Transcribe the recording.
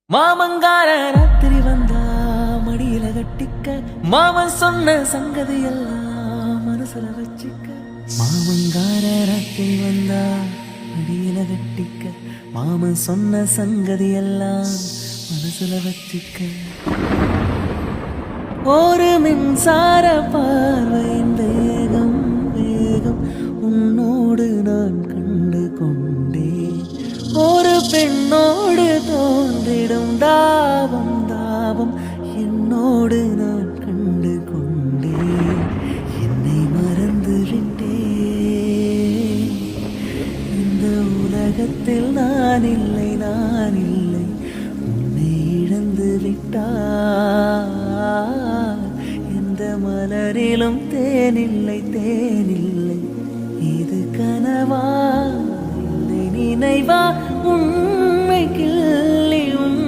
மாமங்கார ராத்திரி வந்தா மடியில கட்டிக்க மாமன் சொன்ன சங்கதி எல்லாம் மனசுல வச்சுக்க. மாமங்கார ராத்திரி வந்தா மடியில கட்டிக்க மாமன் சொன்ன சங்கதி எல்லாம் மனசுல வச்சுக்க. ஒரு மின்சார பார்வையின் வேகம் வேகம் உன்னோடு நான் கண்டு கொண்டேன். ஒரு பெண்ணோடு தோன்றிடும் தாபம் தாபம் என்னோடு நான் கண்டு கொண்டேன். என்னை மறந்து விட்டேன். இந்த உலகத்தில் நான் இல்லை நான் இல்லை உன்னை இழந்து விட்டார். எந்த மலரிலும் தேனில்லை தேனில்லை இது கனவா இல்லை நினைவா உன்